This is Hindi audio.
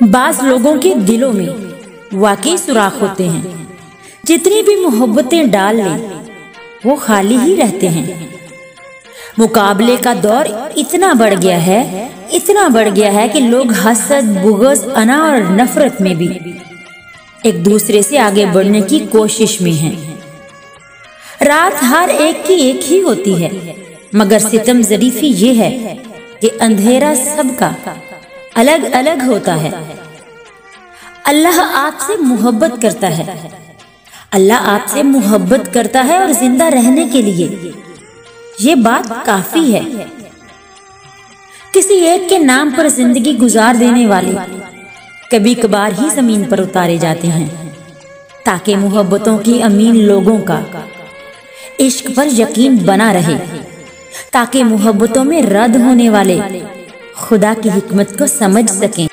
बाज लोगों के दिलों में वाकई सुराख होते हैं। जितनी भी मोहब्बतें डाल ले वो खाली ही रहते हैं। मुकाबले का दौर इतना बढ़ गया है कि लोग हसद, बुग़्ज़, अना और नफरत में भी एक दूसरे से आगे बढ़ने की कोशिश में हैं। रात हर एक की एक ही होती है, मगर सितम ज़रीफ़ी ये है कि अंधेरा सबका अलग अलग होता है। अल्लाह आपसे मोहब्बत करता है, अल्लाह आपसे मोहब्बत करता है और जिंदा रहने के लिए ये बात काफी है। किसी एक के नाम पर जिंदगी गुजार देने वाले कभी कभार ही जमीन पर उतारे जाते हैं, ताकि मोहब्बतों की अमीन लोगों का इश्क पर यकीन बना रहे, ताकि मोहब्बतों में रद्द होने वाले खुदा की हिकमत को समझ सकें।